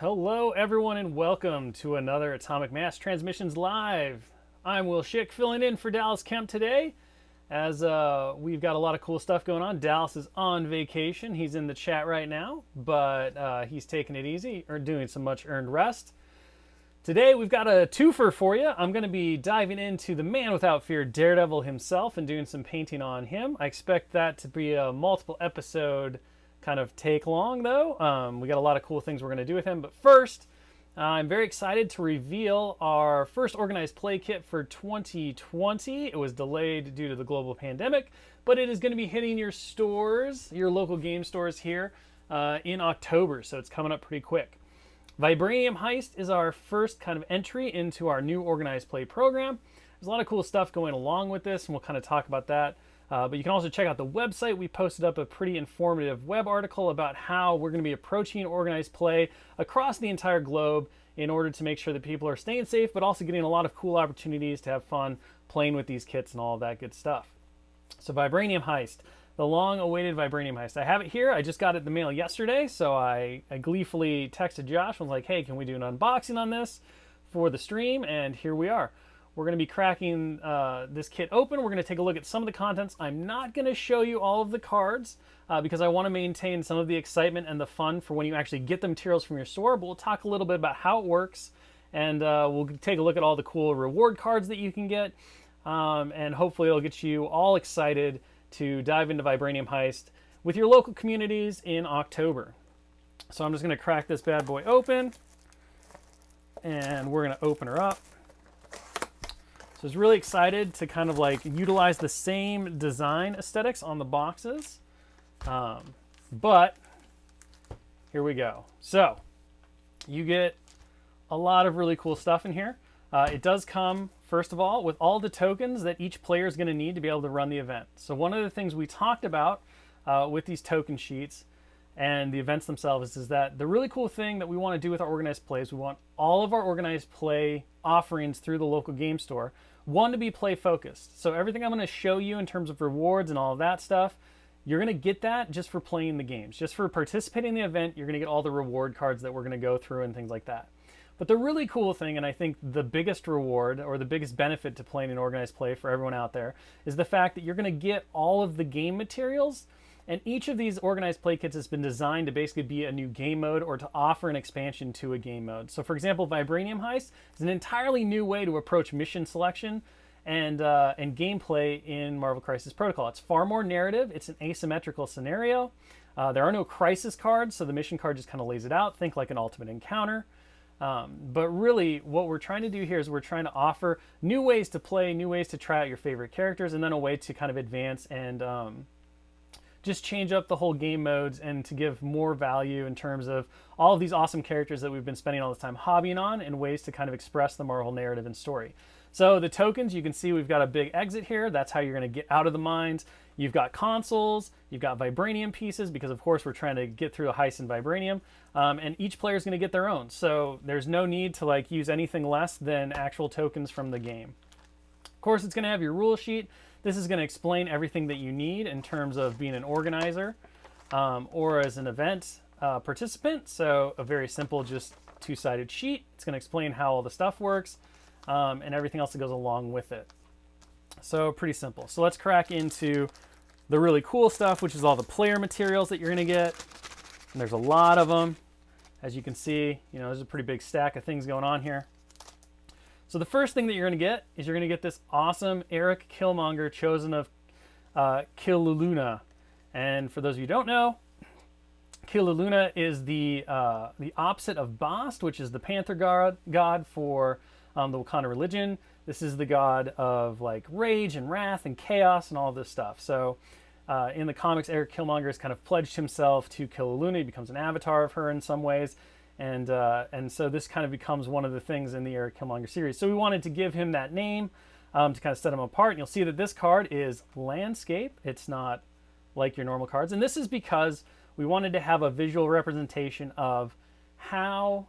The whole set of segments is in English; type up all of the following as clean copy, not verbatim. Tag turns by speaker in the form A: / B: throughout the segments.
A: Hello, everyone, and welcome to another Atomic Mass Transmissions Live. I'm Will Schick, filling in for Dallas Kemp today, as we've got a lot of cool stuff going on. Dallas is on vacation. He's in the chat right now, but he's taking it easy, or doing some much-earned rest. Today, we've got a twofer for you. I'm going to be diving into the man without fear, Daredevil himself, and doing some painting on him. I expect that to be a multiple episode kind of take long, though. We got a lot of cool things we're going to do with him. But first, I'm very excited to reveal our first organized play kit for 2020. It was delayed due to the global pandemic, but it is going to be hitting your stores, your local game stores here in October. So it's coming up pretty quick. Vibranium Heist is our first kind of entry into our new organized play program. There's a lot of cool stuff going along with this, and we'll kind of talk about that. But you can also check out the website. We posted up a pretty informative web article about how we're going to be approaching organized play across the entire globe in order to make sure that people are staying safe, but also getting a lot of cool opportunities to have fun playing with these kits and all of that good stuff. So Vibranium Heist, the long-awaited Vibranium Heist. I have it here. I just got it in the mail yesterday, so I gleefully texted Josh and was like, hey, can we do an unboxing on this for the stream? And here we are. We're going to be cracking this kit open. We're going to take a look at some of the contents. I'm not going to show you all of the cards because I want to maintain some of the excitement and the fun for when you actually get the materials from your store. But we'll talk a little bit about how it works, and we'll take a look at all the cool reward cards that you can get. And hopefully it'll get you all excited to dive into Vibranium Heist with your local communities in October. So I'm just going to crack this bad boy open, and we're going to open her up. So I was really excited to kind of like utilize the same design aesthetics on the boxes. But here we go. So you get a lot of really cool stuff in here. It does come, first of all, with all the tokens that each player is going to need to be able to run the event. So one of the things we talked about with these token sheets and the events themselves is that the really cool thing that we want to do with our organized plays, we want all of our organized play offerings through the local game store, one, to be play focused. So everything I'm going to show you in terms of rewards and all of that stuff, you're going to get that just for playing the games. Just for participating in the event, you're going to get all the reward cards that we're going to go through and things like that. But the really cool thing, and I think the biggest reward or the biggest benefit to playing an organized play for everyone out there, is the fact that you're going to get all of the game materials. And each of these organized play kits has been designed to basically be a new game mode or to offer an expansion to a game mode. So for example, Vibranium Heist is an entirely new way to approach mission selection and gameplay in Marvel Crisis Protocol. It's far more narrative. It's an asymmetrical scenario. There are no crisis cards, so the mission card just kind of lays it out. Think like an ultimate encounter. But really, what we're trying to do here is we're trying to offer new ways to play, new ways to try out your favorite characters, and then a way to kind of advance and just change up the whole game modes and to give more value in terms of all of these awesome characters that we've been spending all this time hobbying on and ways to kind of express the Marvel narrative and story. So the tokens, you can see we've got a big exit here. That's how you're going to get out of the mines. You've got consoles, you've got Vibranium pieces, because of course we're trying to get through a heist in Vibranium, and each player is going to get their own. So there's no need to like use anything less than actual tokens from the game. Of course, it's going to have your rule sheet. This is going to explain everything that you need in terms of being an organizer or as an event participant. So a very simple, just two-sided sheet. It's going to explain how all the stuff works and everything else that goes along with it. So pretty simple. So let's crack into the really cool stuff, which is all the player materials that you're going to get. And there's a lot of them. As you can see, there's a pretty big stack of things going on here. So the first thing that you're going to get is you're going to get this awesome Eric Killmonger, chosen of Killuluna. And for those of you who don't know, Killuluna is the opposite of Bast, which is the Panther god for the Wakanda religion. This is the god of like rage and wrath and chaos and all of this stuff. So in the comics, Eric Killmonger has kind of pledged himself to Killuluna. He becomes an avatar of her in some ways. And so this kind of becomes one of the things in the Eric Killmonger series. So we wanted to give him that name to kind of set him apart. And you'll see that this card is landscape. It's not like your normal cards. And this is because we wanted to have a visual representation of how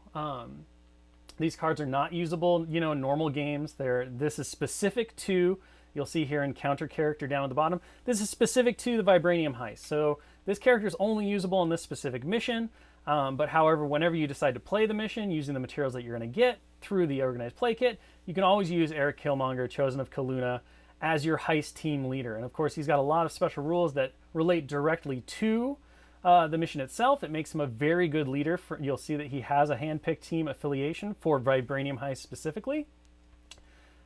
A: these cards are not usable, in normal games. This is specific to, you'll see here, encounter character down at the bottom. This is specific to the Vibranium Heist. So this character is only usable in this specific mission. But however, whenever you decide to play the mission using the materials that you're going to get through the organized play kit, you can always use Eric Killmonger, Chosen of Kaluna, as your heist team leader. And of course, he's got a lot of special rules that relate directly to the mission itself. It makes him a very good leader. You'll see that he has a hand-picked team affiliation for Vibranium Heist specifically.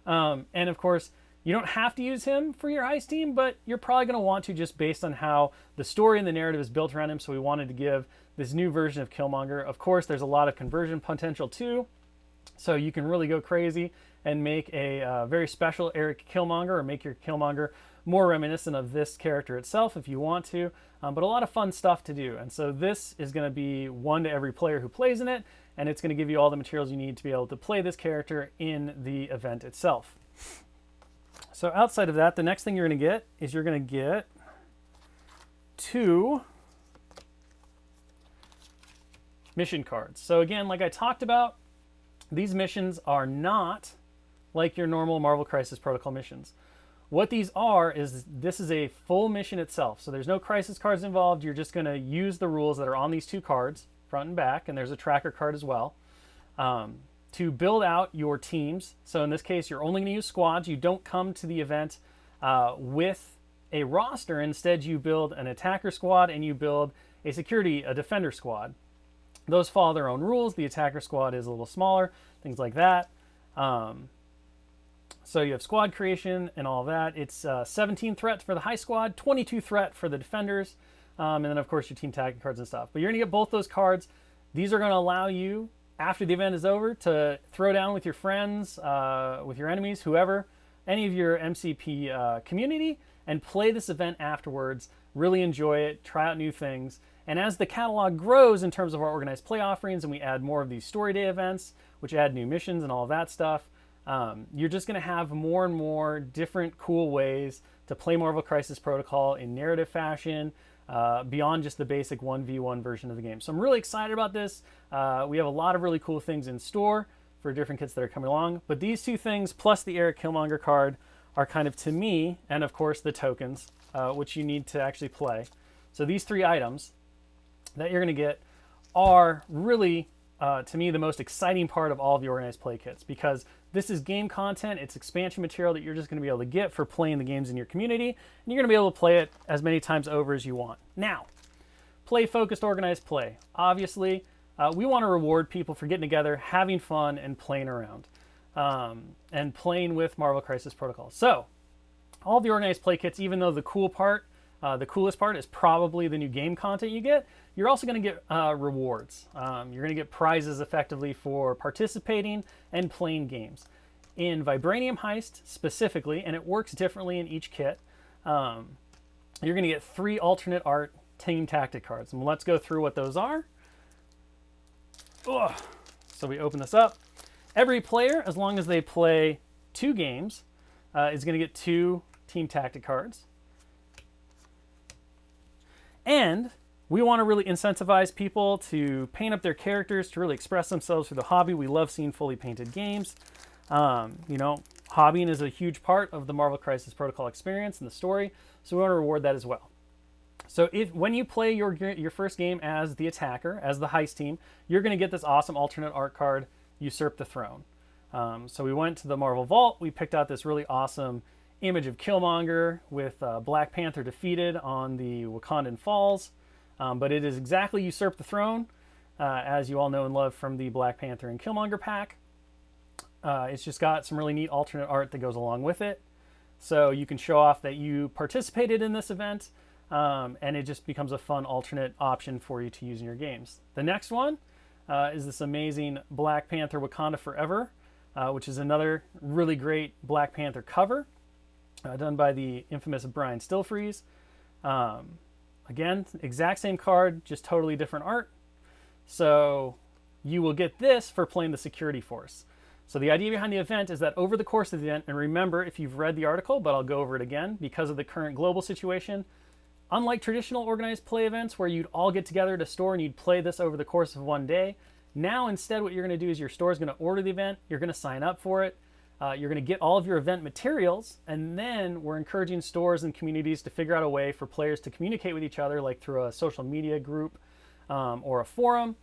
A: And of course, you don't have to use him for your heist team, but you're probably going to want to just based on how the story and the narrative is built around him. So we wanted to give this new version of Killmonger. Of course, there's a lot of conversion potential too. So you can really go crazy and make a very special Eric Killmonger, or make your Killmonger more reminiscent of this character itself if you want to. But a lot of fun stuff to do. And so this is going to be one to every player who plays in it, and it's going to give you all the materials you need to be able to play this character in the event itself. So outside of that, the next thing you're going to get is you're going to get 2 mission cards. So again, like I talked about, these missions are not like your normal Marvel Crisis Protocol missions. What these are is this is a full mission itself. So there's no crisis cards involved. You're just going to use the rules that are on these 2 cards, front and back, and there's a tracker card as well, to build out your teams. So in this case, you're only going to use squads. You don't come to the event with a roster. Instead, you build an attacker squad and you build a defender squad. Those follow their own rules. The attacker squad is a little smaller, things like that. So you have squad creation and all that. It's 17 threat for the high squad, 22 threat for the defenders, and then of course your team tactic cards and stuff. But you're gonna get both those cards. These are gonna allow you, after the event is over, to throw down with your friends, with your enemies, whoever, any of your MCP community, and play this event afterwards. Really enjoy it, try out new things. And as the catalog grows in terms of our organized play offerings, and we add more of these story day events, which add new missions and all of that stuff, you're just going to have more and more different cool ways to play Marvel Crisis Protocol in narrative fashion, beyond just the basic 1v1 version of the game. So I'm really excited about this. We have a lot of really cool things in store for different kits that are coming along. But these 2 things, plus the Eric Killmonger card, are kind of, to me, and of course the tokens, which you need to actually play. So these 3 items that you're going to get are really, to me, the most exciting part of all of the organized play kits, because this is game content. It's expansion material that you're just going to be able to get for playing the games in your community, and you're going to be able to play it as many times over as you want. Now, play-focused organized play. Obviously, we want to reward people for getting together, having fun, and playing around, and playing with Marvel Crisis Protocol. So, all the organized play kits, even though the coolest part is probably the new game content you get, you're also going to get rewards. You're going to get prizes effectively for participating and playing games. In Vibranium Heist specifically, and it works differently in each kit, you're going to get 3 alternate art team tactic cards. And let's go through what those are. Ugh. So we open this up. Every player, as long as they play 2 games, is going to get 2 team tactic cards. And we want to really incentivize people to paint up their characters, to really express themselves through the hobby. We love seeing fully painted games. Hobbying is a huge part of the Marvel Crisis Protocol experience and the story, so we want to reward that as well. So when you play your first game as the attacker, as the heist team, you're going to get this awesome alternate art card, Usurp the Throne. So we went to the Marvel Vault. We picked out this really awesome image of Killmonger with Black Panther defeated on the Wakandan Falls. But it is exactly Usurp the Throne, as you all know and love from the Black Panther and Killmonger pack. It's just got some really neat alternate art that goes along with it. So you can show off that you participated in this event, and it just becomes a fun alternate option for you to use in your games. The next one is this amazing Black Panther Wakanda Forever, which is another really great Black Panther cover, done by the infamous Brian Stillfreeze. Again, exact same card, just totally different art. So you will get this for playing the security force. So the idea behind the event is that over the course of the event, and remember if you've read the article, but I'll go over it again, because of the current global situation, unlike traditional organized play events where you'd all get together at a store and you'd play this over the course of one day, now instead what you're going to do is your store is going to order the event, you're going to sign up for it, you're going to get all of your event materials, and then we're encouraging stores and communities to figure out a way for players to communicate with each other, like through a social media group, or a forum.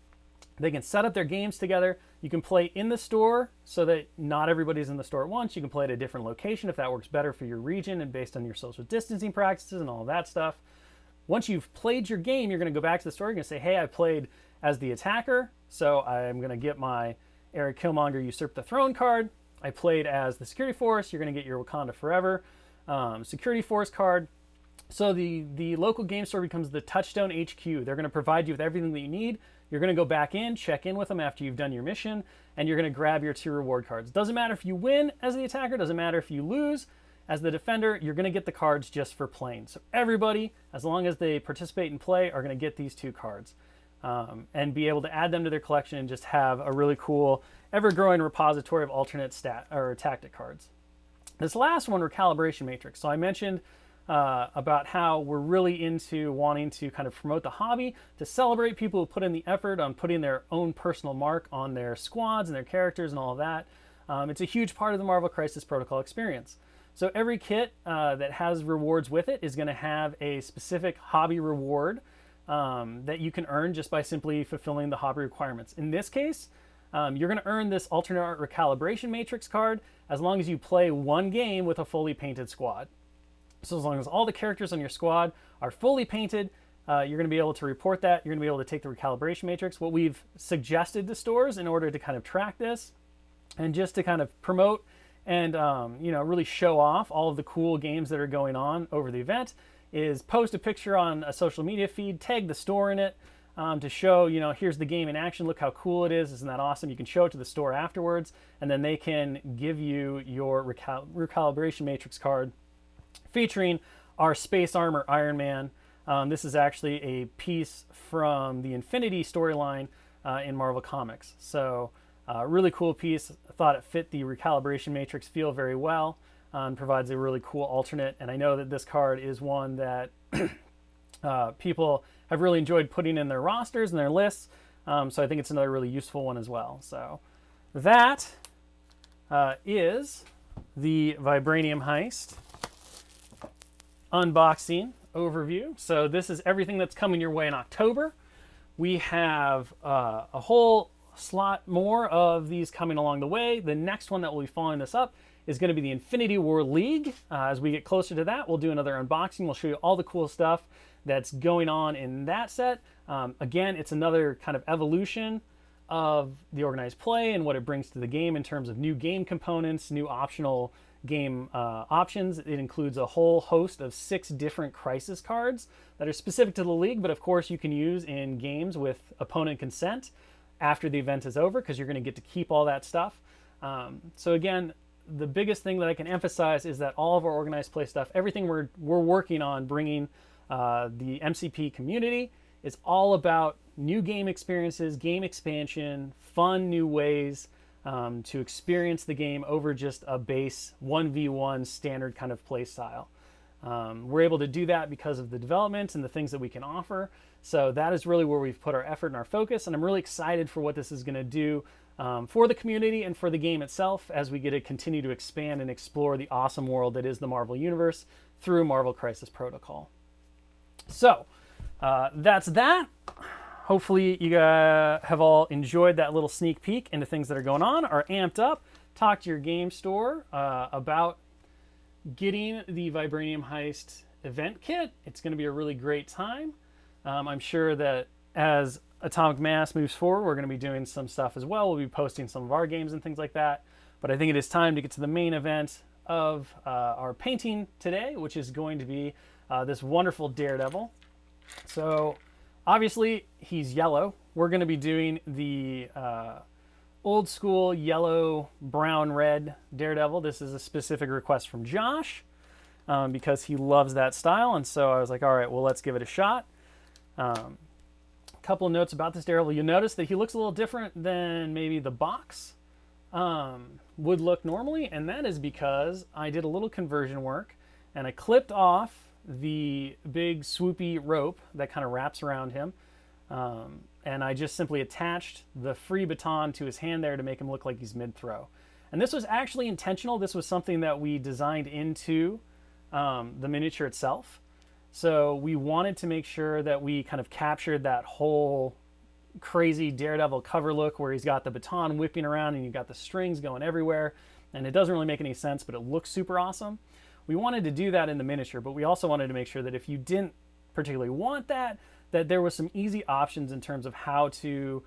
A: They can set up their games together. You can play in the store so that not everybody's in the store at once. You can play at a different location if that works better for your region and based on your social distancing practices and all of that stuff. Once you've played your game, you're going to go back to the store. You're going to say, hey, I played as the attacker, so I'm going to get my Eric Killmonger Usurp the Throne card. I played as the security force. You're going to get your Wakanda Forever security force card. So the local game store becomes the Touchstone HQ. They're going to provide you with everything that you need. You're going to go back in, check in with them after you've done your mission, and you're going to grab your 2 reward cards. Doesn't matter if you win as the attacker, doesn't matter if you lose as the defender, you're going to get the cards just for playing. So everybody, as long as they participate and play, are going to get these 2 cards and be able to add them to their collection and just have a really cool, ever-growing repository of alternate stat or tactic cards. This last one, Calibration Matrix. So I mentioned about how we're really into wanting to kind of promote the hobby, to celebrate people who put in the effort on putting their own personal mark on their squads and their characters and all of that. It's a huge part of the Marvel Crisis Protocol experience. So every kit that has rewards with it is going to have a specific hobby reward that you can earn just by simply fulfilling the hobby requirements. In this case, you're going to earn this alternate art recalibration matrix card as long as you play 1 game with a fully painted squad. So as long as all the characters on your squad are fully painted, you're going to be able to report that. You're going to be able to take the recalibration matrix. What we've suggested to stores in order to kind of track this and just to kind of promote and really show off all of the cool games that are going on over the event is post a picture on a social media feed, tag the store in it to show, here's the game in action. Look how cool it is. Isn't that awesome? You can show it to the store afterwards, and then they can give you your recalibration matrix card featuring our Space Armor Iron Man. This is actually a piece from the Infinity storyline in Marvel Comics. So really cool piece. I thought it fit the recalibration matrix feel very well and provides a really cool alternate. And I know that this card is one that people have really enjoyed putting in their rosters and their lists. So I think it's another really useful one as well. So that is the Vibranium Heist unboxing overview. So this is everything that's coming your way in October. We have a whole slot more of these coming along the way. The next one that will be following this up is going to be the Infinity War League. As we get closer to that, we'll do another unboxing. We'll show you all the cool stuff that's going on in that set. Again, it's another kind of evolution of the organized play and what it brings to the game in terms of new game components, new optional game options. It includes a whole host of 6 different crisis cards that are specific to the league, but of course you can use in games with opponent consent after the event is over, because you're going to get to keep all that stuff. So again, the biggest thing that I can emphasize is that all of our organized play stuff, everything we're working on bringing the MCP community, is all about new game experiences, game expansion, fun new ways to experience the game over just a base 1v1 standard kind of play style. We're able to do that because of the development and the things that we can offer. So that is really where we've put our effort and our focus, and I'm really excited for what this is going to do for the community and for the game itself as we get to continue to expand and explore the awesome world that is the Marvel Universe through Marvel Crisis Protocol. So that's that. Hopefully you have all enjoyed that little sneak peek into things that are going on, are amped up. Talk to your game store about getting the Vibranium Heist event kit. It's going to be a really great time. I'm sure that as Atomic Mass moves forward, we're going to be doing some stuff as well. We'll be posting some of our games and things like that. But I think it is time to get to the main event of our painting today, which is going to be this wonderful Daredevil. So obviously he's yellow. We're going to be doing the old school yellow, brown, red Daredevil. This is a specific request from Josh because he loves that style. And so I was like, all right, well, let's give it a shot. Couple of notes about this Daredevil. You'll notice that he looks a little different than maybe the box would look normally, and that is because I did a little conversion work and I clipped off the big swoopy rope that kind of wraps around him, and I just simply attached the free baton to his hand there to make him look like he's mid-throw. And this was actually intentional. This was something that we designed into the miniature itself. So we wanted to make sure that we kind of captured that whole crazy Daredevil cover look where he's got the baton whipping around and you've got the strings going everywhere. And it doesn't really make any sense, but it looks super awesome. We wanted to do that in the miniature, but we also wanted to make sure that if you didn't particularly want that, that there was some easy options in terms of how to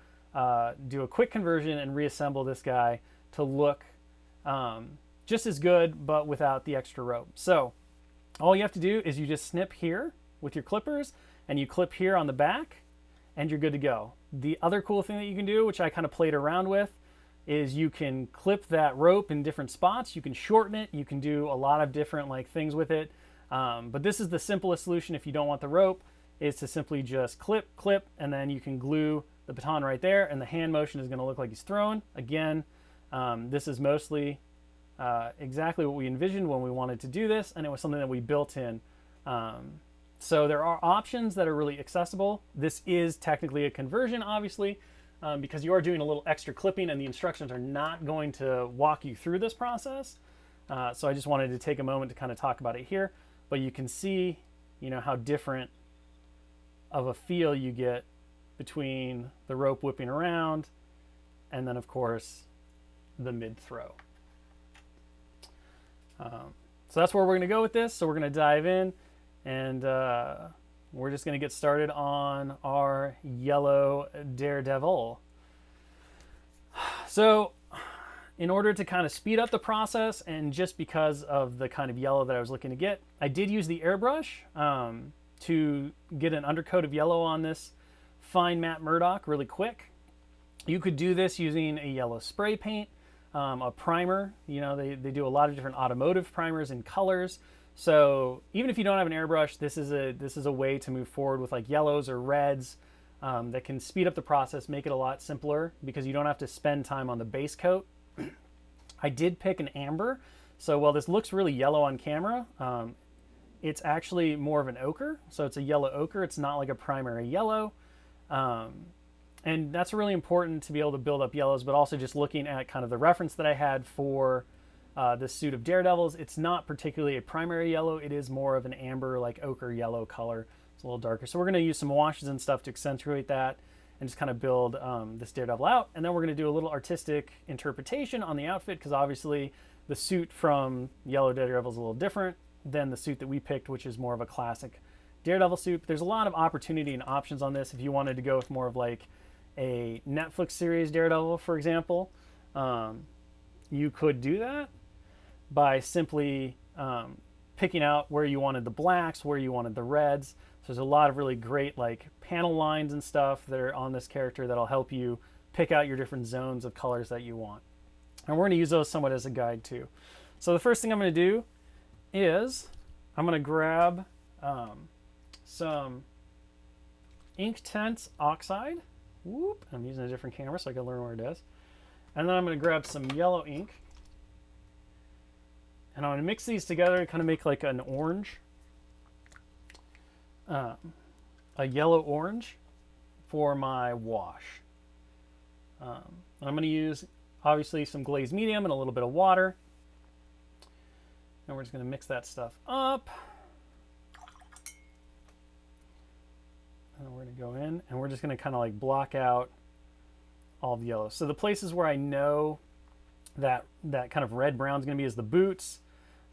A: do a quick conversion and reassemble this guy to look just as good, but without the extra rope. So all you have to do is you just snip here with your clippers and you clip here on the back and you're good to go. The other cool thing that you can do, which I kind of played around with, is you can clip that rope in different spots. You can shorten it. You can do a lot of different things with it. But this is the simplest solution if you don't want the rope, is to simply just clip, and then you can glue the baton right there, and the hand motion is going to look like he's throwing. Again, this is mostly exactly what we envisioned when we wanted to do this, and it was something that we built in. So there are options that are really accessible. This is technically a conversion, obviously, because you are doing a little extra clipping and the instructions are not going to walk you through this process. So I just wanted to take a moment to kind of talk about it here, but you can see, how different of a feel you get between the rope whipping around and then of course the mid throw. So that's where we're going to go with this. So we're going to dive in and we're just going to get started on our yellow Daredevil. So in order to kind of speed up the process, and just because of the kind of yellow that I was looking to get, I did use the airbrush to get an undercoat of yellow on this fine matte Murdoch really quick. You could do this using a yellow spray paint, a primer. They do a lot of different automotive primers in colors. So even if you don't have an airbrush, this is a way to move forward with yellows or reds that can speed up the process, make it a lot simpler because you don't have to spend time on the base coat. I did pick an amber. So while this looks really yellow on camera, it's actually more of an ochre. So it's a yellow ochre. It's not like a primary yellow. And that's really important to be able to build up yellows, but also just looking at kind of the reference that I had for this suit of Daredevil's, it's not particularly a primary yellow. It is more of an amber, ochre yellow color. It's a little darker. So we're going to use some washes and stuff to accentuate that and just kind of build this Daredevil out. And then we're going to do a little artistic interpretation on the outfit, because obviously the suit from Yellow Daredevil is a little different than the suit that we picked, which is more of a classic Daredevil suit. But there's a lot of opportunity and options on this. If you wanted to go with more of a Netflix series Daredevil, for example, you could do that by simply picking out where you wanted the blacks, where you wanted the reds. So there's a lot of really great panel lines and stuff that are on this character that'll help you pick out your different zones of colors that you want. And we're going to use those somewhat as a guide too. So the first thing I'm going to do is I'm going to grab some Inktense Oxide. Whoop, I'm using a different camera so I can learn where it is. And then I'm going to grab some yellow ink. And I'm going to mix these together and kind of make an orange. A yellow orange for my wash. I'm going to use obviously some glazed medium and a little bit of water. And we're just going to mix that stuff up. And we're going to go in and we're just going to kind of block out all the yellow. So the places where I know that kind of red brown is going to be is the boots.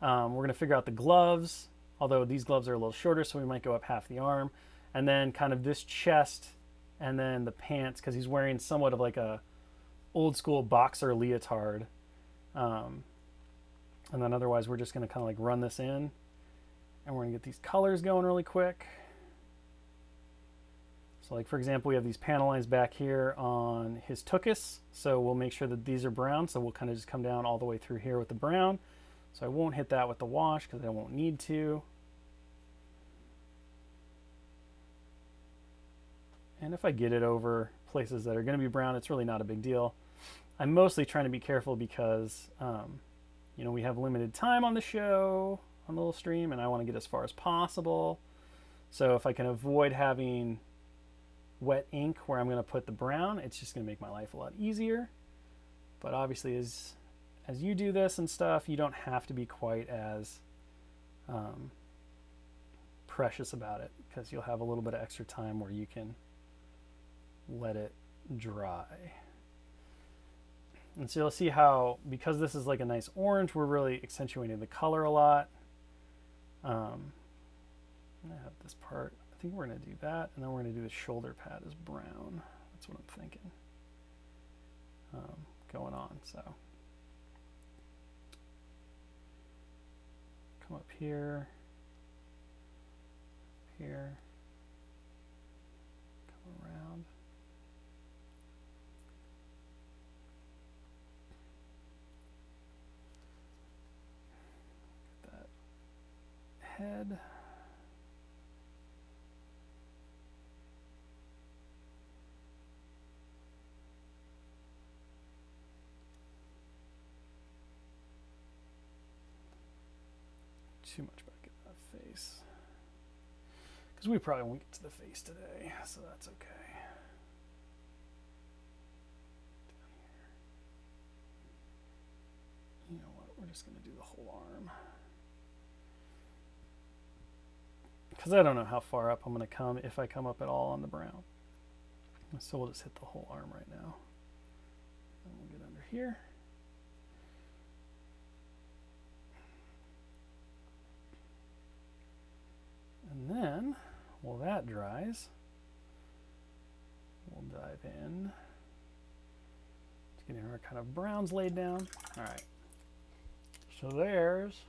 A: We're going to figure out the gloves, although these gloves are a little shorter, so we might go up half the arm. And then kind of this chest and then the pants, because he's wearing somewhat of a old school boxer leotard. And then otherwise we're just going to kind of run this in and we're going to get these colors going really quick. So for example, we have these panel lines back here on his tuchus. So we'll make sure that these are brown. So we'll kind of just come down all the way through here with the brown. So I won't hit that with the wash because I won't need to. And if I get it over places that are going to be brown, it's really not a big deal. I'm mostly trying to be careful because, we have limited time on the show, on the little stream, and I want to get as far as possible. So if I can avoid having wet ink where I'm going to put the brown, it's just going to make my life a lot easier. But obviously as you do this and stuff, you don't have to be quite as precious about it because you'll have a little bit of extra time where you can let it dry. And so you'll see how, because this is like a nice orange, we're really accentuating the color a lot. I'm going to have this part, I think we're going to do that, and then we're going to do the shoulder pad as brown. That's what I'm thinking going on. So come up here, here, come around. Get that head. Too much back in that face. Because we probably won't get to the face today, so that's okay. Down here. You know what? We're just going to do the whole arm. Because I don't know how far up I'm going to come, if I come up at all on the brown. So we'll just hit the whole arm right now. And we'll get under here. And then, while that dries, we'll dive in. Just getting our kind of browns laid down. All right. So there's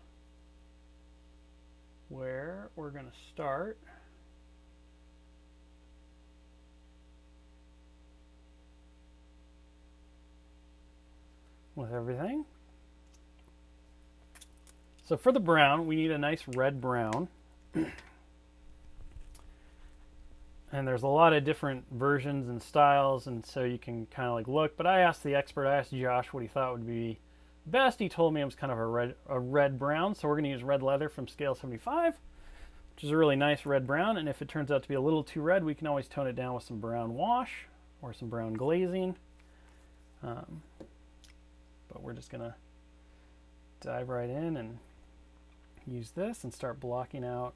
A: where we're going to start. With everything. So for the brown, we need a nice red brown. And there's a lot of different versions and styles, and so you can kind of like look. But I asked the expert, I asked Josh what he thought would be best. He told me it was kind of a red brown, so we're going to use red leather from scale 75, which is a really nice red brown. And if it turns out to be a little too red, we can always tone it down with some brown wash or some brown glazing. But we're just going to dive right in and use this and start blocking out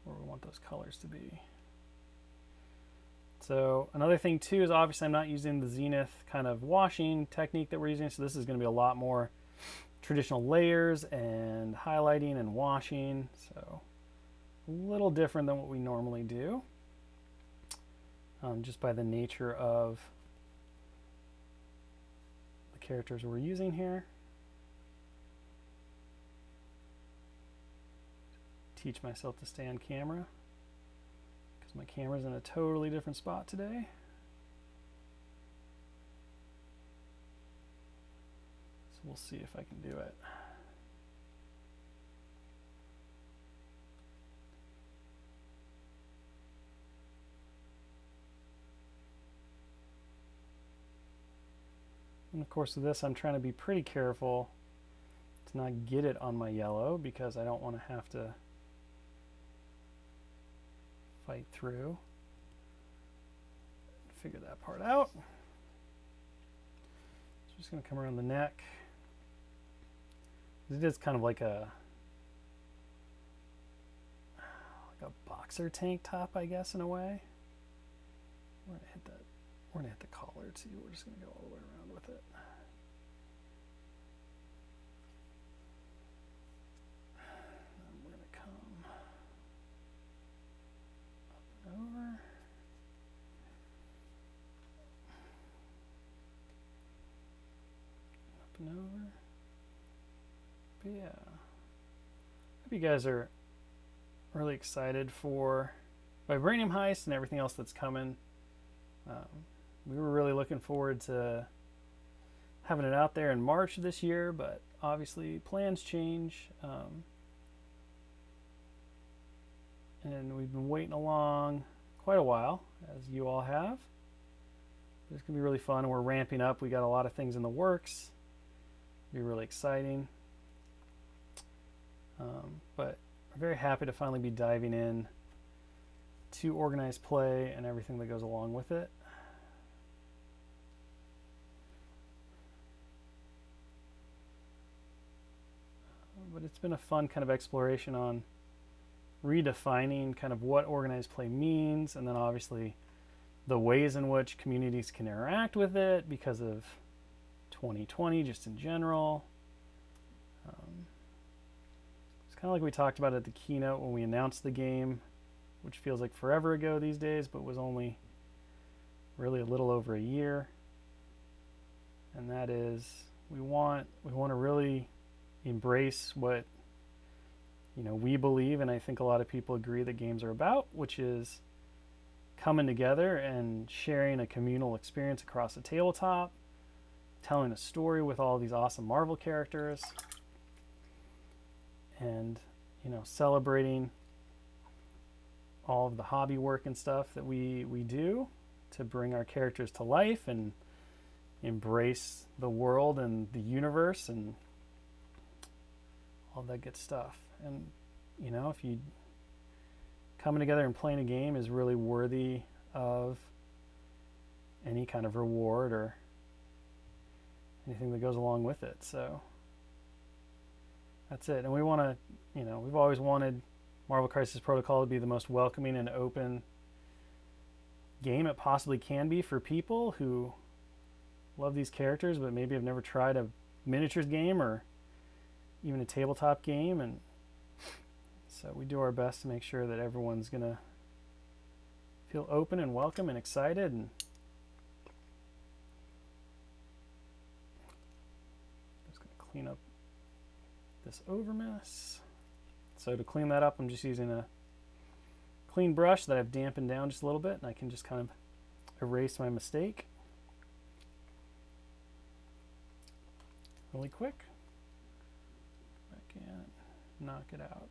A: where we want those colors to be. So another thing too is obviously I'm not using the Zenith kind of washing technique that we're using, so this is going to be a lot more traditional layers and highlighting and washing, so a little different than what we normally do, just by the nature of the characters we're using here. Teach myself to stay on camera because my camera's in a totally different spot today. So we'll see if I can do it. And of course with this I'm trying to be pretty careful to not get it on my yellow because I don't want to have to fight through, figure that part out. So just going to come around the neck. It is kind of like a boxer tank top, I guess, in a way. We're going to hit that. We're going to hit the collar too. We're just going to go all the way around with it. And we're going to come over. Up and over. But yeah. Hope you guys are really excited for Vibranium Heist and everything else that's coming. We were really looking forward to having it out there in March of this year, but obviously plans change. And we've been waiting along quite a while, as you all have. But it's going to be really fun, and we're ramping up. We got a lot of things in the works. It'll be really exciting. But we're very happy to finally be diving in to organized play and everything that goes along with it. But it's been a fun kind of exploration on redefining kind of what organized play means, and then obviously the ways in which communities can interact with it because of 2020 just in general. It's kind of like we talked about at the keynote when we announced the game, which feels like forever ago these days, but was only really a little over a year. And that is, we want to really embrace what we believe, and I think a lot of people agree that games are about, which is coming together and sharing a communal experience across the tabletop, telling a story with all these awesome Marvel characters, and celebrating all of the hobby work and stuff that we do to bring our characters to life and embrace the world and the universe and all that good stuff. And if you coming together and playing a game is really worthy of any kind of reward or anything that goes along with it. So that's it. And we want to, we've always wanted Marvel Crisis Protocol to be the most welcoming and open game it possibly can be for people who love these characters but maybe have never tried a miniatures game or even a tabletop game. And so we do our best to make sure that everyone's going to feel open and welcome and excited. And just going to clean up this over mess. So to clean that up, I'm just using a clean brush that I've dampened down just a little bit, and I can just kind of erase my mistake really quick. Back in, knock it out.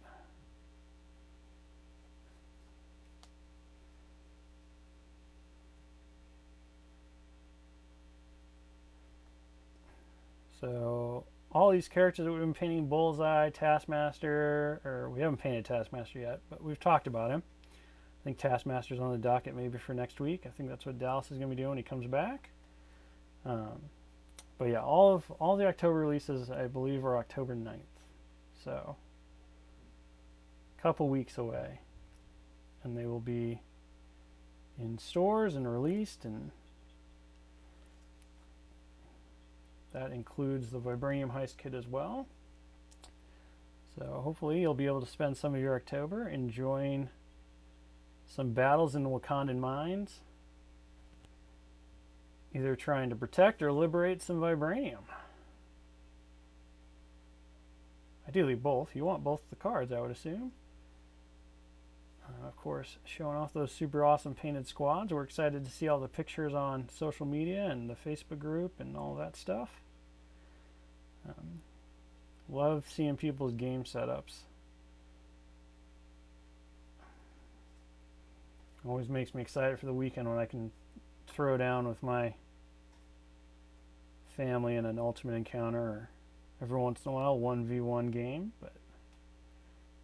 A: So all these characters that we've been painting, Bullseye, Taskmaster, or we haven't painted Taskmaster yet, but we've talked about him. I think Taskmaster's on the docket maybe for next week. I think that's what Dallas is going to be doing when he comes back. But yeah, all the October releases, I believe, are October 9th. So a couple weeks away. And they will be in stores and released, and that includes the Vibranium Heist kit as well. So hopefully you'll be able to spend some of your October enjoying some battles in the Wakandan mines, either trying to protect or liberate some vibranium. Ideally both. You want both the cards, I would assume. Of course, showing off those super awesome painted squads. We're excited to see all the pictures on social media and the Facebook group and all that stuff. Love seeing people's game setups. Always makes me excited for the weekend when I can throw down with my family in an ultimate encounter, or every once in a while 1v1 game, but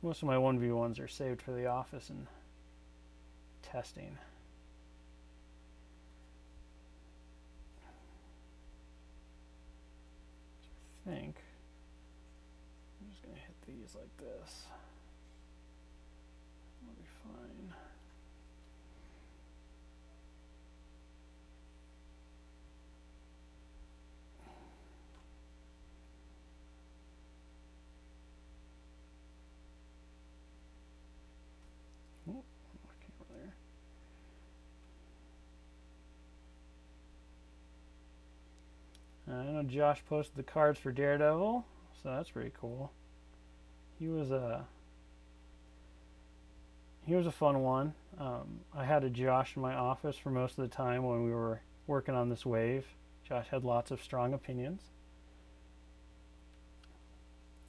A: most of my 1v1s are saved for the office and testing. So I think I'm just going to hit these like this. We'll be fine. I know Josh posted the cards for Daredevil, so that's pretty cool. He was a fun one. I had a Josh in my office for most of the time when we were working on this wave. Josh had lots of strong opinions,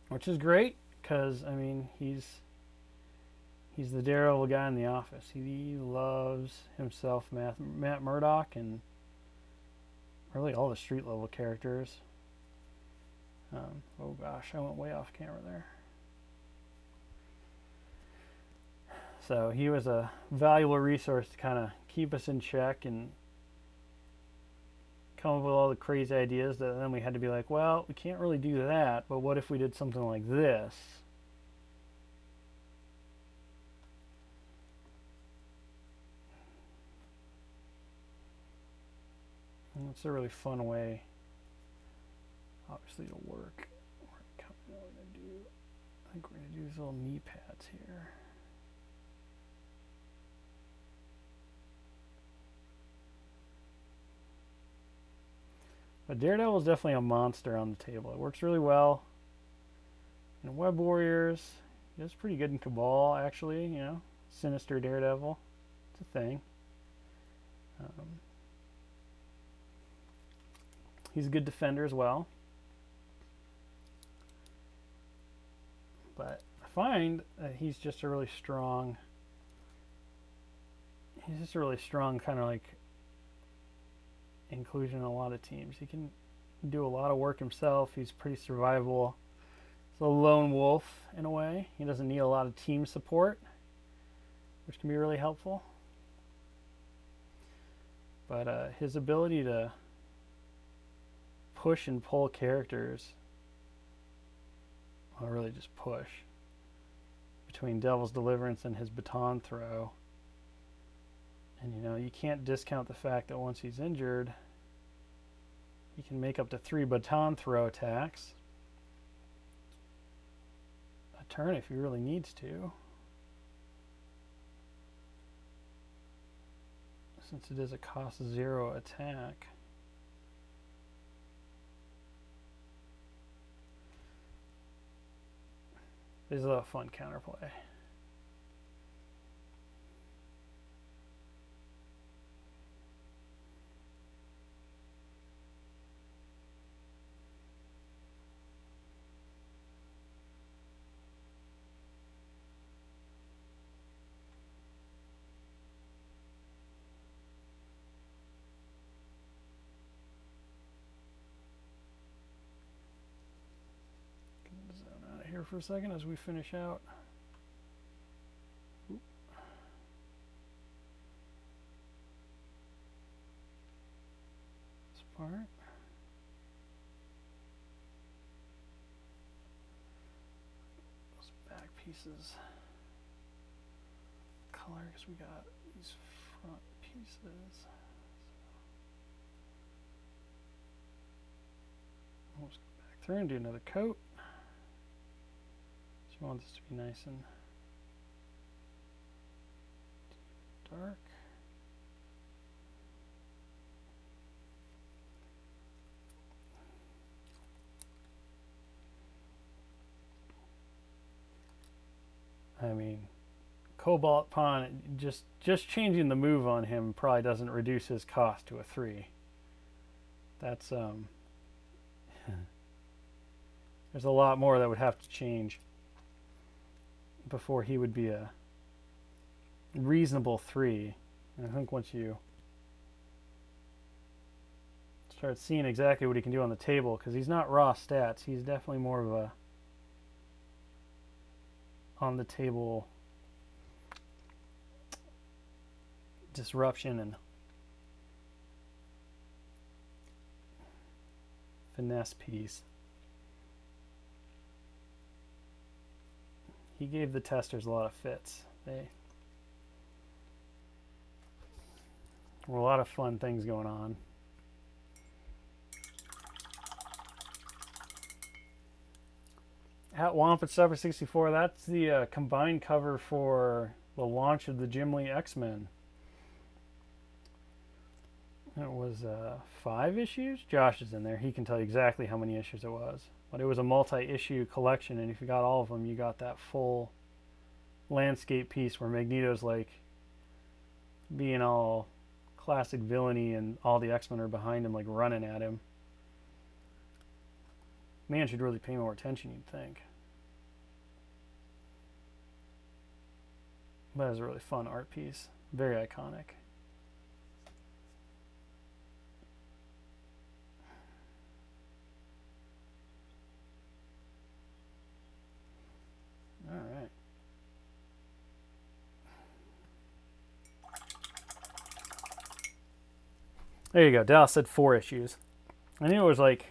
A: which is great because I mean he's the Daredevil guy in the office. He loves himself Matt Murdock and really all the street level characters. Oh gosh, I went way off camera there. So he was a valuable resource to kind of keep us in check and come up with all the crazy ideas that then we had to be like, well, we can't really do that, but what if we did something like this? It's a really fun way, obviously, to work. I think we're going to do these little knee pads here. But Daredevil is definitely a monster on the table. It works really well in Web Warriors. He does pretty good in Cabal, actually, you know. Sinister Daredevil. It's a thing. He's a good defender as well. But I find that he's just a really strong kind of like inclusion in a lot of teams. He can do a lot of work himself. He's pretty survivable. He's a lone wolf in a way. He doesn't need a lot of team support, which can be really helpful. But his ability to push and pull characters, well, really just push, between Devil's Deliverance and his baton throw. And you know, you can't discount the fact that once he's injured, he can make up to 3 baton throw attacks a turn if he really needs to. Since it is a cost 0 attack. This is a lot of fun counterplay. Here for a second as we finish out. Oop. This part. Those back pieces. Color, because we got these front pieces. We'll just go back through and do another coat. So you want this to be nice and dark. I mean, Cobalt Pawn, just changing the move on him probably doesn't reduce his cost to a 3. That's there's a lot more that would have to change before he would be a reasonable 3. And I think once you start seeing exactly what he can do on the table, because he's not raw stats, he's definitely more of a on the table disruption and finesse piece. He gave the testers a lot of fits. They were a lot of fun things going on. At Wampus Supper 64, that's the combined cover for the launch of the Jim Lee X-Men. It was 5 issues. Josh is in there. He can tell you exactly how many issues it was. But it was a multi-issue collection, and if you got all of them, you got that full landscape piece where Magneto's like being all classic villainy and all the X-Men are behind him, like running at him. Man should really pay more attention, you'd think. But it was a really fun art piece. Very iconic. All right. There you go. Dallas said 4 issues. I knew it was like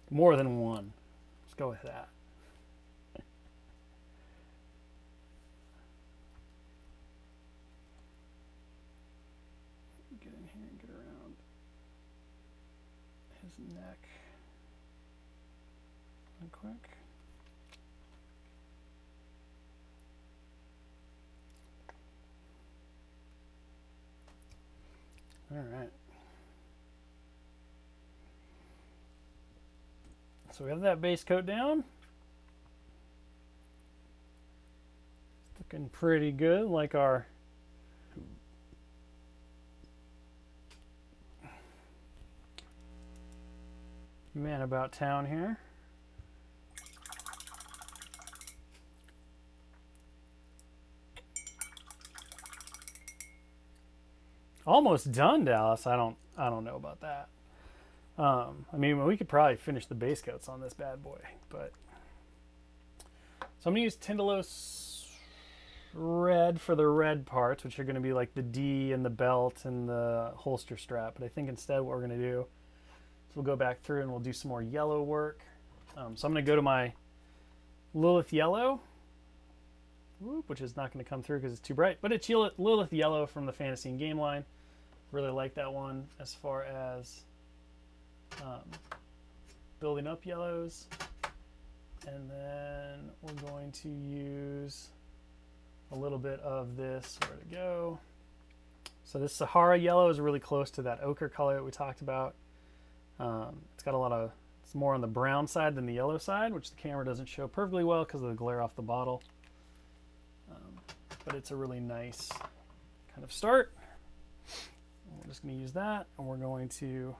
A: more than 1. Let's go with that. Get in here and get around. his neck real quick. All right. So we have that base coat down. It's looking pretty good, like our man about town here. Almost done, Dallas. I don't know about that. I mean, we could probably finish the base coats on this bad boy, but so I'm gonna use Tindalos red for the red parts, which are gonna be like the D and the belt and the holster strap. But I think instead what we're gonna do is we'll go back through and we'll do some more yellow work. So I'm gonna go to my Lilith Yellow, which is not gonna come through because it's too bright, but it's Lilith Yellow from the Fantasy and Game line. Really like that one as far as building up yellows. And then we're going to use a little bit of this. Where to go? So this Sahara Yellow is really close to that ochre color that we talked about. It's got a lot of, it's more on the brown side than the yellow side, which the camera doesn't show perfectly well because of the glare off the bottle. But it's a really nice kind of start. We're just going to use that, and we're going to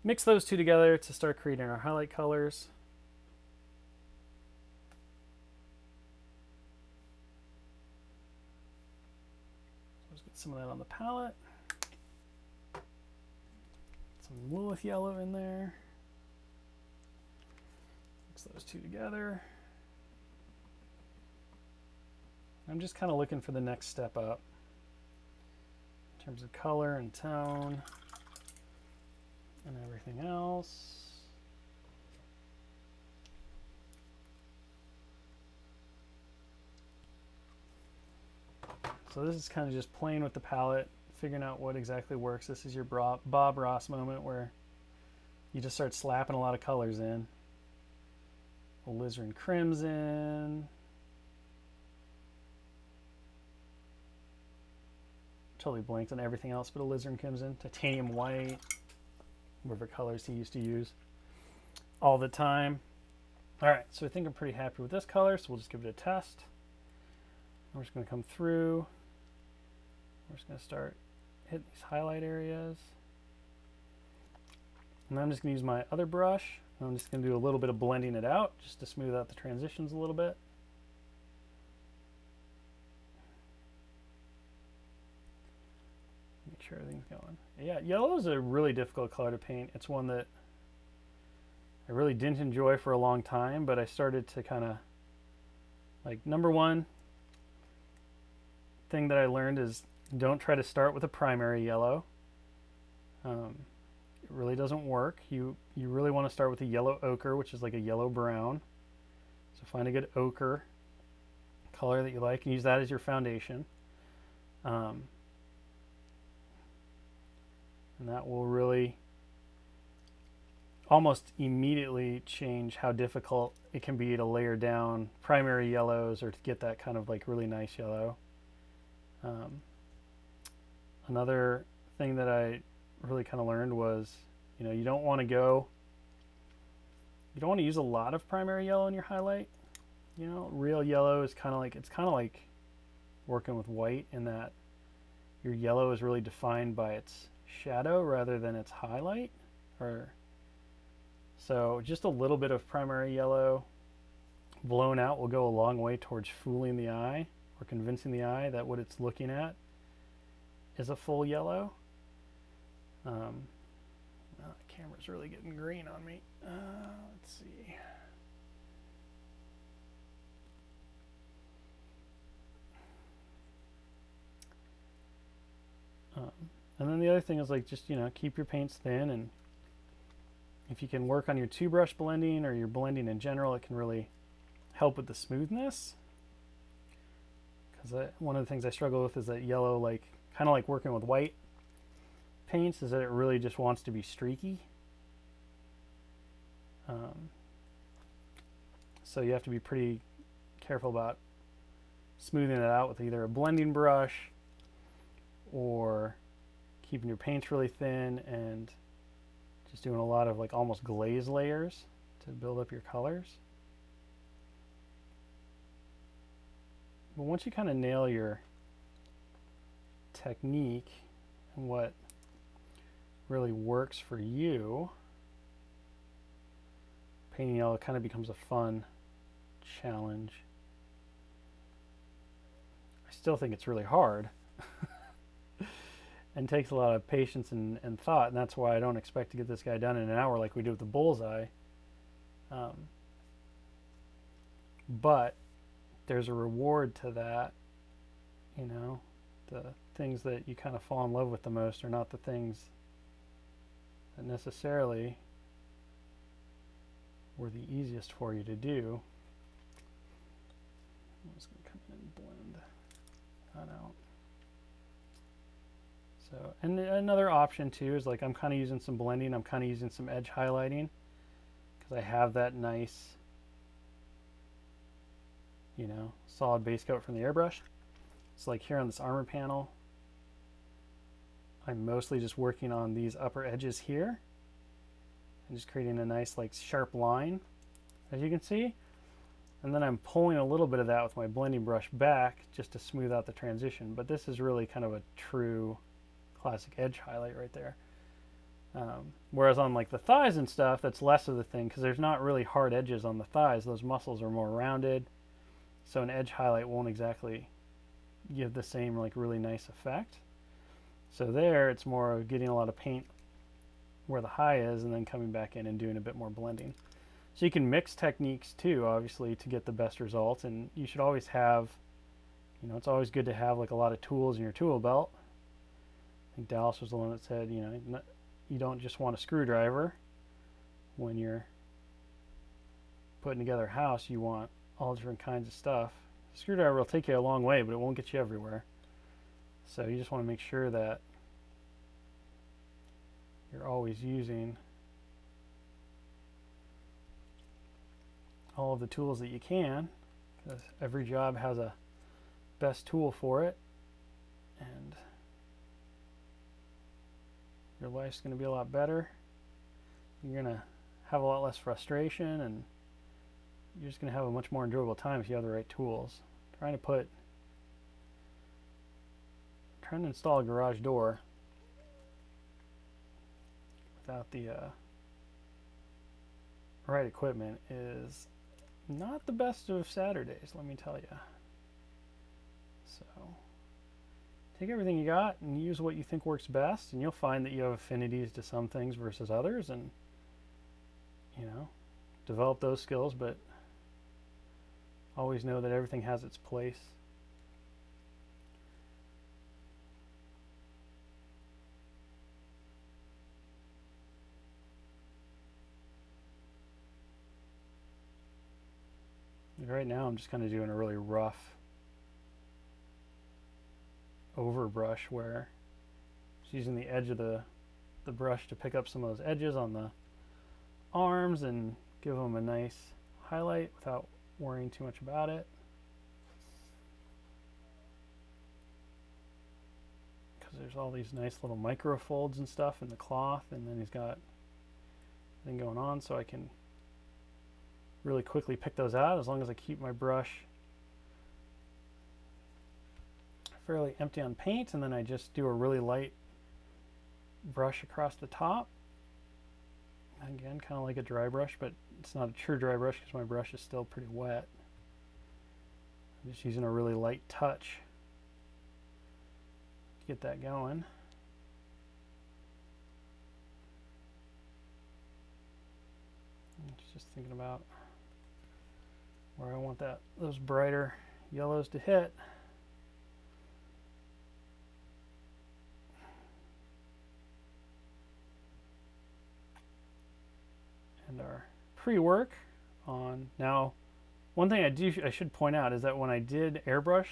A: mix those two together to start creating our highlight colors. So let's get some of that on the palette. Some Lilith Yellow in there. Mix those two together. I'm just kind of looking for the next step up in terms of color and tone and everything else. So this is kind of just playing with the palette, figuring out what exactly works. This is your Bob Ross moment where you just start slapping a lot of colors in. Alizarin Crimson. Totally blanked on everything else but Alizarin Crimson. Titanium White. Whatever colors he used to use all the time. Alright, so I think I'm pretty happy with this color, so we'll just give it a test. We're just going to come through. We're just going to start hitting these highlight areas. And then I'm just going to use my other brush. And I'm just going to do a little bit of blending it out just to smooth out the transitions a little bit. Make sure everything's going. Yeah, yellow is a really difficult color to paint. It's one that I really didn't enjoy for a long time, but I started to kind of, like, number one thing that I learned is don't try to start with a primary yellow. It really doesn't work. You really want to start with a yellow ochre, which is like a yellow brown. So find a good ochre color that you like and use that as your foundation. And that will really almost immediately change how difficult it can be to layer down primary yellows or to get that kind of like really nice yellow. Another thing that I really kind of learned was, you know, you don't want to use a lot of primary yellow in your highlight. You know, real yellow is kind of like, it's kind of like working with white in that your yellow is really defined by its shadow rather than its highlight. So just a little bit of primary yellow blown out will go a long way towards fooling the eye or convincing the eye that what it's looking at is a full yellow. Well, the camera's really getting green on me. Let's see. And then the other thing is like just, you know, keep your paints thin, and if you can work on your two brush blending or your blending in general, it can really help with the smoothness. Because one of the things I struggle with is that yellow, like kind of like working with white paints, is that it really just wants to be streaky. So you have to be pretty careful about smoothing it out with either a blending brush or keeping your paints really thin and just doing a lot of like almost glaze layers to build up your colors. But once you kind of nail your technique and what really works for you, painting yellow kind of becomes a fun challenge. I still think it's really hard and takes a lot of patience and thought, and that's why I don't expect to get this guy done in an hour like we did with the bullseye. But there's a reward to that. You know, the things that you kind of fall in love with the most are not the things that necessarily were the easiest for you to do. I'm just going to come in and blend that out. So, and another option too is like I'm kind of using some blending, I'm kind of using some edge highlighting because I have that nice, you know, solid base coat from the airbrush. So like here on this armor panel, I'm mostly just working on these upper edges here and just creating a nice like sharp line, as you can see. And then I'm pulling a little bit of that with my blending brush back just to smooth out the transition. But this is really kind of a true classic edge highlight right there. Whereas on like the thighs and stuff, that's less of the thing because there's not really hard edges on the thighs. Those muscles are more rounded. So an edge highlight won't exactly give the same like really nice effect. So there it's more of getting a lot of paint where the high is and then coming back in and doing a bit more blending. So you can mix techniques too, obviously, to get the best results, and you should always have, you know, it's always good to have like a lot of tools in your tool belt. I think Dallas was the one that said, you know, you don't just want a screwdriver when you're putting together a house, you want all different kinds of stuff. A screwdriver will take you a long way, but it won't get you everywhere. So you just want to make sure that you're always using all of the tools that you can, because every job has a best tool for it, and your life's going to be a lot better. You're going to have a lot less frustration, and you're just going to have a much more enjoyable time if you have the right tools. Trying to install a garage door without the right equipment is not the best of Saturdays, let me tell you. So take everything you got and use what you think works best, and you'll find that you have affinities to some things versus others, and you know, develop those skills, but always know that everything has its place. Right now I'm just kind of doing a really rough overbrush where just using the edge of the brush to pick up some of those edges on the arms and give them a nice highlight without worrying too much about it. Because there's all these nice little micro folds and stuff in the cloth, and then he's got thing going on, so I can really quickly pick those out as long as I keep my brush fairly empty on paint, and then I just do a really light brush across the top. Again, kind of like a dry brush, but it's not a true dry brush because my brush is still pretty wet. I'm just using a really light touch to get that going. Just thinking about where I want those brighter yellows to hit. And our pre-work on now. One thing I should point out is that when I did airbrush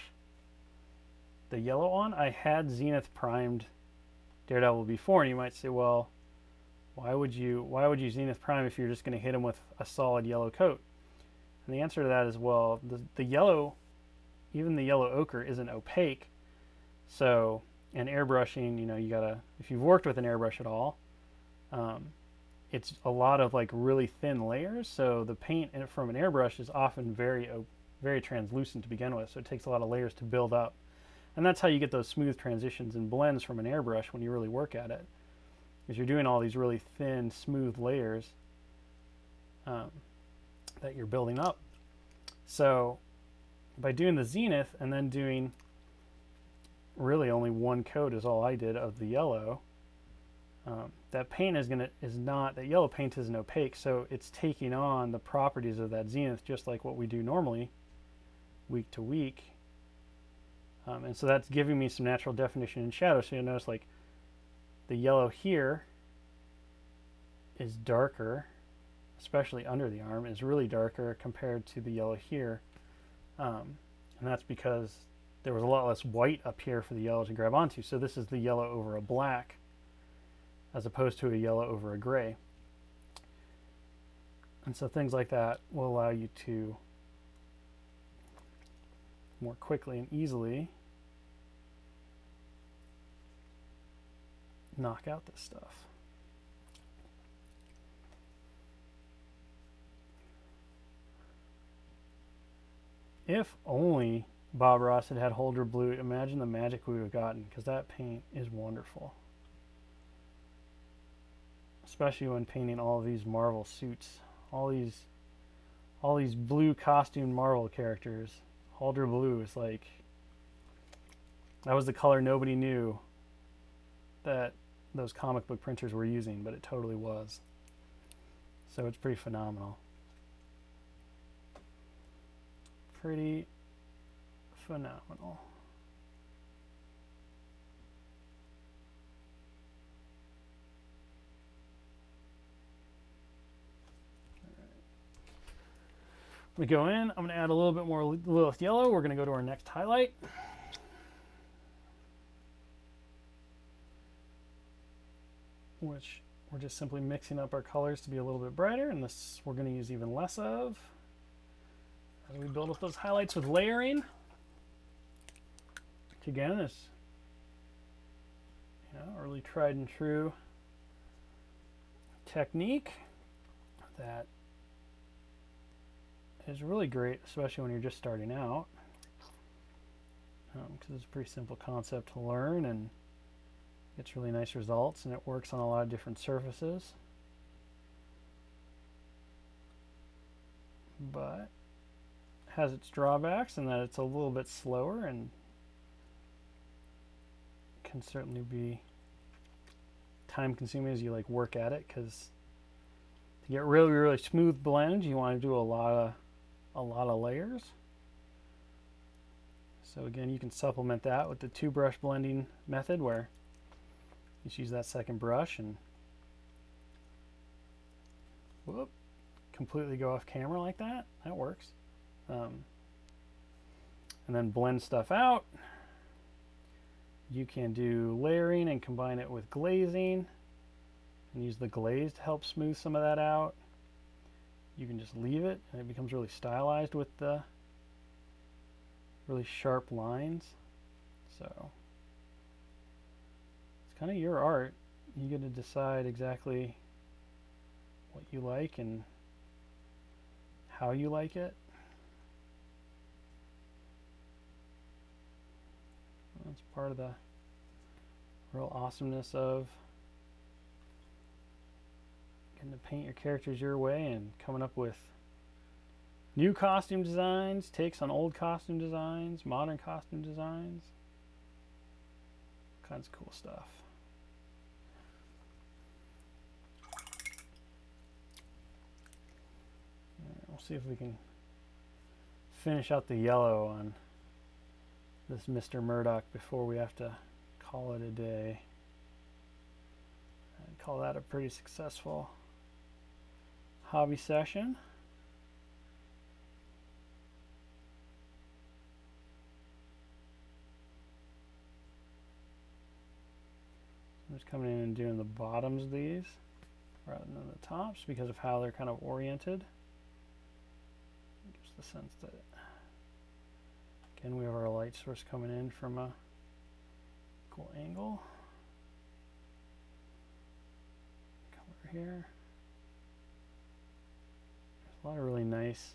A: the yellow on, I had Zenith primed Daredevil before, and you might say, well, Why would you Zenith Prime if you're just going to hit them with a solid yellow coat? And the answer to that is, well, the yellow, even the yellow ochre, isn't opaque. So, and airbrushing, you know, you gotta, if you've worked with an airbrush at all, it's a lot of like really thin layers. So the paint from an airbrush is often very translucent to begin with. So it takes a lot of layers to build up. And that's how you get those smooth transitions and blends from an airbrush when you really work at it. Is you're doing all these really thin, smooth layers that you're building up. So by doing the Zenith and then doing really only one coat is all I did of the yellow, that paint that yellow paint isn't opaque, so it's taking on the properties of that Zenith just like what we do normally week to week. And so that's giving me some natural definition in shadow. So you'll notice like the yellow here is darker, especially under the arm, is really darker compared to the yellow here. And that's because there was a lot less white up here for the yellow to grab onto. So this is the yellow over a black as opposed to a yellow over a gray. And so things like that will allow you to more quickly and easily knock out this stuff. If only Bob Ross had Holder Blue, imagine the magic we would have gotten, because that paint is wonderful. Especially when painting all of these Marvel suits, all these blue costume Marvel characters. Holder Blue is like, that was the color nobody knew that those comic book printers were using, but it totally was. So it's pretty phenomenal. Pretty phenomenal. We go in, I'm going to add a little bit more Lilith yellow. We're going to go to our next highlight. Which we're just simply mixing up our colors to be a little bit brighter, and this we're going to use even less of as we build up those highlights with layering. Which again is, you know, a really tried and true technique that is really great, especially when you're just starting out, because it's a pretty simple concept to learn and gets really nice results, and it works on a lot of different surfaces. But has its drawbacks in that it's a little bit slower and can certainly be time consuming as you like work at it, because to get really smooth blends you want to do a lot of layers. So again, you can supplement that with the 2-brush blending method, where you just use that second brush and whoop, completely go off camera like that. That works. And then blend stuff out. You can do layering and combine it with glazing and use the glaze to help smooth some of that out. You can just leave it and it becomes really stylized with the really sharp lines. So it's kind of your art. You get to decide exactly what you like and how you like it. That's part of the real awesomeness of getting to paint your characters your way and coming up with new costume designs, takes on old costume designs, modern costume designs, all kinds of cool stuff. We'll see if we can finish out the yellow on this Mr. Murdoch before we have to call it a day. I'd call that a pretty successful hobby session. I'm just coming in and doing the bottoms of these. rather than the tops because of how they're kind of oriented. Gives the sense that, again, we have our light source coming in from a cool angle. Color here. There's a lot of really nice,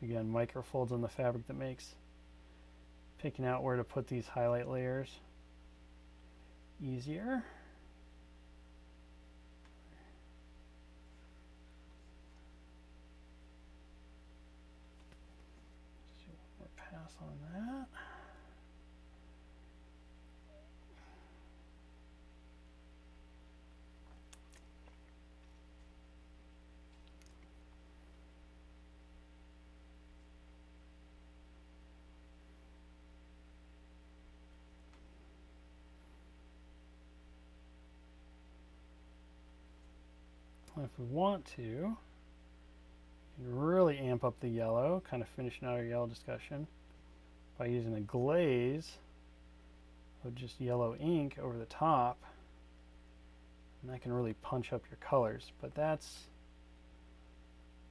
A: again, micro folds on the fabric that makes picking out where to put these highlight layers easier. Just do one more pass on that. If we want to, you can really amp up the yellow, kind of finishing out our yellow discussion by using a glaze of just yellow ink over the top, and that can really punch up your colors. But that's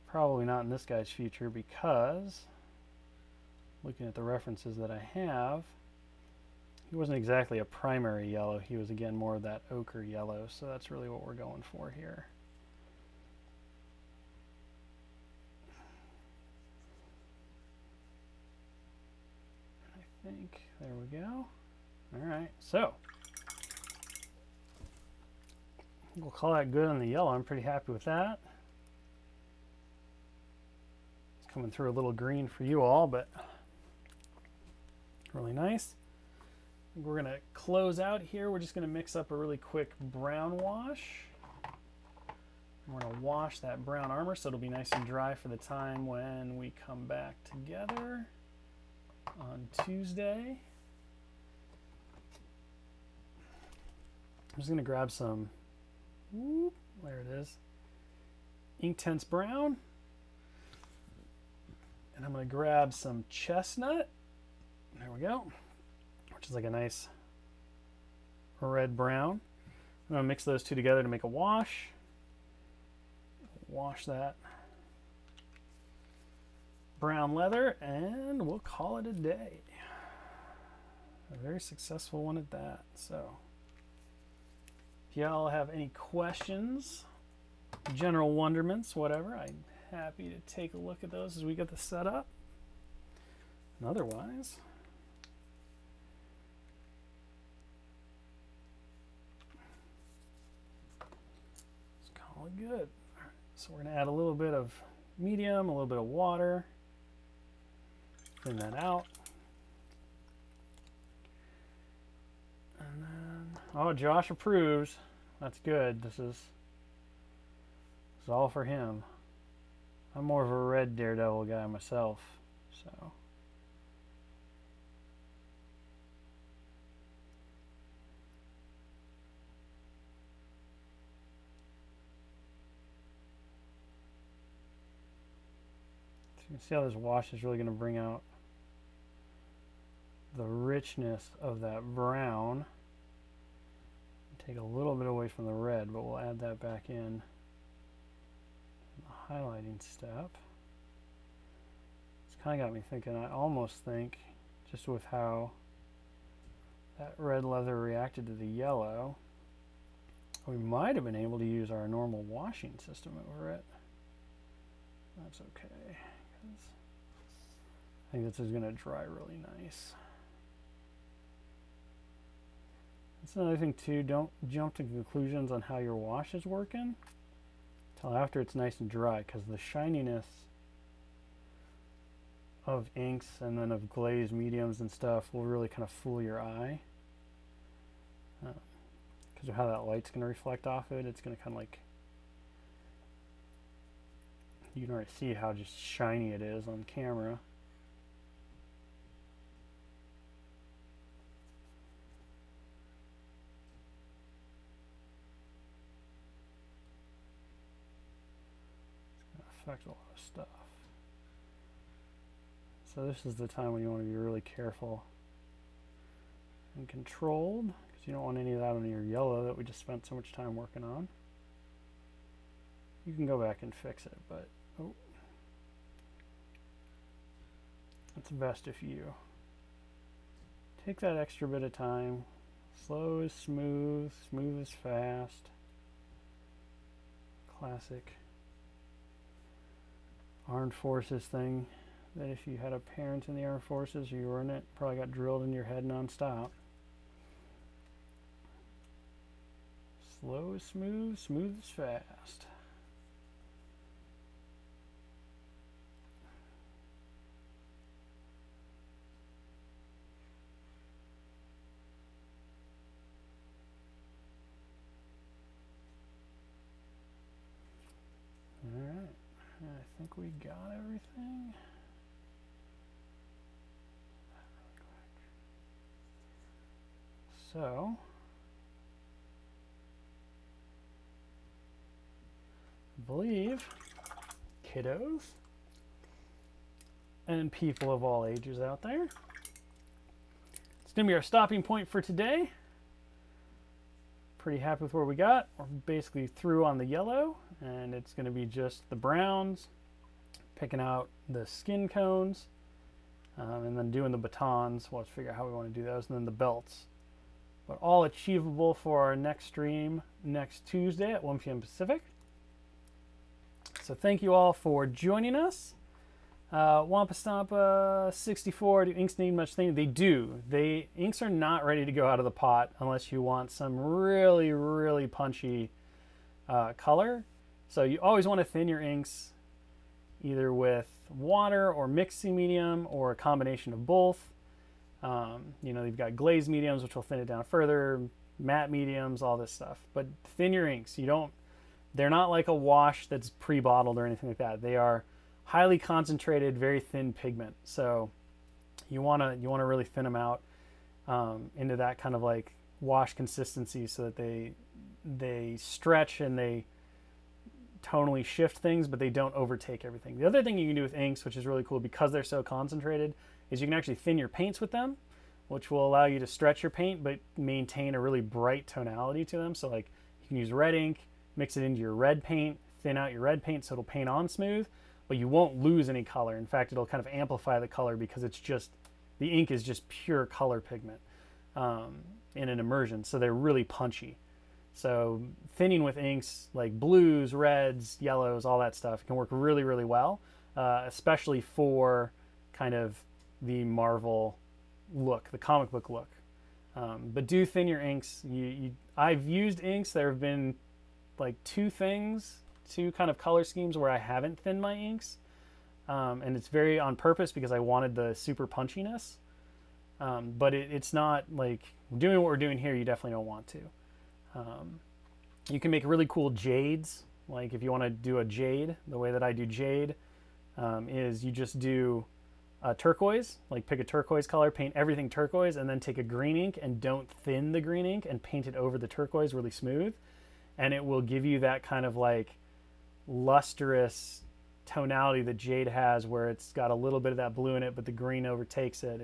A: probably not in this guy's future, because looking at the references that I have, he wasn't exactly a primary yellow. He was, again, more of that ochre yellow, so that's really what we're going for here. There we go. All right, so we'll call that good on the yellow. I'm pretty happy with that. It's coming through a little green for you all, but really nice. We're gonna close out here. We're just gonna mix up a really quick brown wash. We're gonna wash that brown armor so it'll be nice and dry for the time when we come back together on Tuesday. I'm just going to grab some, there it is, Inktense Brown. And I'm going to grab some Chestnut. There we go. Which is like a nice red brown. I'm going to mix those two together to make a wash. Wash that brown leather, and we'll call it a day. A very successful one at that. So if y'all have any questions, general wonderments, whatever, I'm happy to take a look at those as we get the setup. And otherwise, let's call it good. All right, so we're going to add a little bit of medium, a little bit of water. Thin that out. And then, oh, Josh approves. That's good. This is all for him. I'm more of a red Daredevil guy myself, so. You can see how this wash is really going to bring out the richness of that brown. Take a little bit away from the red, but we'll add that back in the highlighting step. It's kind of got me thinking, I almost think, just with how that red leather reacted to the yellow, we might have been able to use our normal washing system over it. That's okay. I think this is going to dry really nice. That's another thing too, don't jump to conclusions on how your wash is working until after it's nice and dry, because the shininess of inks and then of glazed mediums and stuff will really kind of fool your eye. Because of how that light's going to reflect off it, it's going to kind of like, you can already see how just shiny it is on camera. It's going to affect a lot of stuff. So this is the time when you want to be really careful and controlled, because you don't want any of that on your yellow that we just spent so much time working on. You can go back and fix it, but oh, it's best if you take that extra bit of time. Slow is smooth, smooth is fast. Classic armed forces thing that if you had a parent in the armed forces or you were in it, probably got drilled in your head nonstop. Slow is smooth, smooth is fast. Alright, I think we got everything. So, I believe kiddos and people of all ages out there, it's going to be our stopping point for today. Pretty happy with where we got. We're basically through on the yellow, and it's going to be just the browns, picking out the skin cones, and then doing the batons. We'll have to figure out how we want to do those, and then the belts. But all achievable for our next stream next Tuesday at 1 p.m. Pacific. So thank you all for joining us. Wampa Stampa 64, do inks need much thing? They do. Inks are not ready to go out of the pot unless you want some really, really punchy color. So you always want to thin your inks either with water or mixing medium or a combination of both. You know, you've got glazed mediums, which will thin it down further, matte mediums, all this stuff. But thin your inks. They're not like a wash that's pre-bottled or anything like that. They are highly concentrated, very thin pigment. So you wanna really thin them out into that kind of like wash consistency so that they stretch and they tonally shift things, but they don't overtake everything. The other thing you can do with inks, which is really cool because they're so concentrated, is you can actually thin your paints with them, which will allow you to stretch your paint but maintain a really bright tonality to them. So like you can use red ink, mix it into your red paint, thin out your red paint so it'll paint on smooth, but you won't lose any color. In fact, it'll kind of amplify the color because it's just, the ink is just pure color pigment in an immersion, so they're really punchy. So thinning with inks like blues, reds, yellows, all that stuff can work really, really well, especially for kind of the Marvel look, the comic book look. But do thin your inks. I've used inks. There have been like two kind of color schemes where I haven't thinned my inks. And it's very on purpose because I wanted the super punchiness. But it's not like doing what we're doing here, you definitely don't want to. You can make really cool jades. Like if you want to do a jade, the way that I do jade is you just do turquoise, like pick a turquoise color, paint everything turquoise, and then take a green ink and don't thin the green ink and paint it over the turquoise really smooth. And it will give you that kind of like lustrous tonality that jade has where it's got a little bit of that blue in it, but the green overtakes it.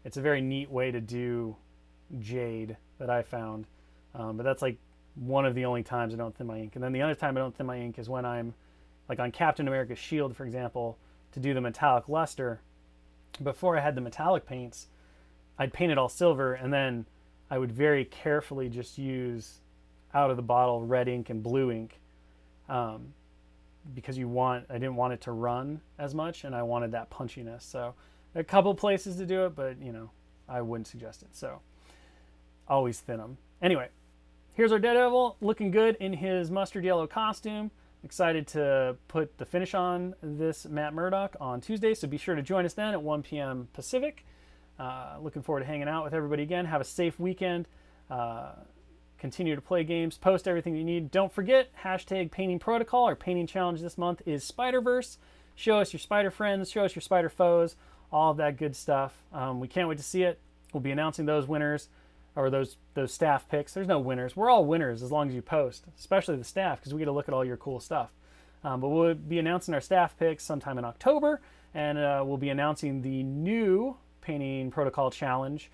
A: It's a very neat way to do jade that I found. But that's like one of the only times I don't thin my ink. And then the other time I don't thin my ink is when I'm like on Captain America's shield, for example, to do the metallic luster. Before I had the metallic paints, I'd paint it all silver, and then I would very carefully just use out of the bottle red ink and blue ink because I didn't want it to run as much, and I wanted that punchiness. So there are a couple places to do it, but I wouldn't suggest it. So always thin them. Anyway, here's our Daredevil looking good in his mustard yellow costume. Excited to put the finish on this Matt Murdock on Tuesday, so be sure to join us then at 1 p.m. Pacific. Looking forward to hanging out with everybody again. Have a safe weekend. Continue to play games. Post everything you need. Don't forget, hashtag painting protocol. Our painting challenge this month is Spider-Verse. Show us your spider friends. Show us your spider foes. All of that good stuff. We can't wait to see it. We'll be announcing those winners, or those staff picks. There's no winners. We're all winners as long as you post, especially the staff, because we get to look at all your cool stuff. But we'll be announcing our staff picks sometime in October, and we'll be announcing the new Painting Protocol Challenge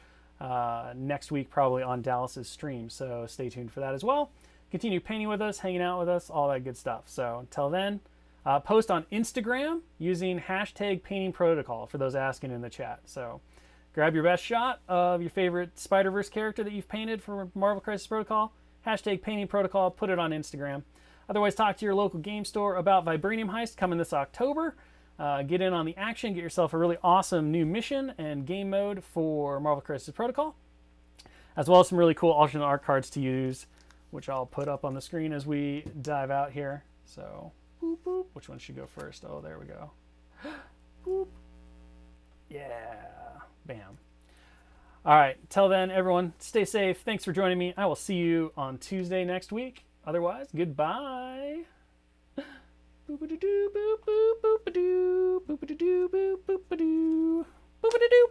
A: next week, probably on Dallas's stream. So stay tuned for that as well. continue painting with us, hanging out with us, all that good stuff. So until then, post on Instagram using hashtag painting protocol for those asking in the chat. So grab your best shot of your favorite Spider-Verse character that you've painted for Marvel Crisis Protocol, hashtag painting protocol, put it on Instagram. Otherwise, talk to your local game store about Vibranium Heist coming this October. Get in on the action, get yourself a really awesome new mission and game mode for Marvel Crisis Protocol, as well as some really cool alternate art cards to use, which I'll put up on the screen as we dive out here. So, boop, boop. Which one should go first? Oh, there we go. Boop. Yeah. Bam. All right. Till then, everyone, stay safe. Thanks for joining me. I will see you on Tuesday next week. Otherwise, goodbye. Boop-a-doo, boop, boop, boop-a-doo, boop-a-doo, boop, boop-a-doo, boop-a-doo.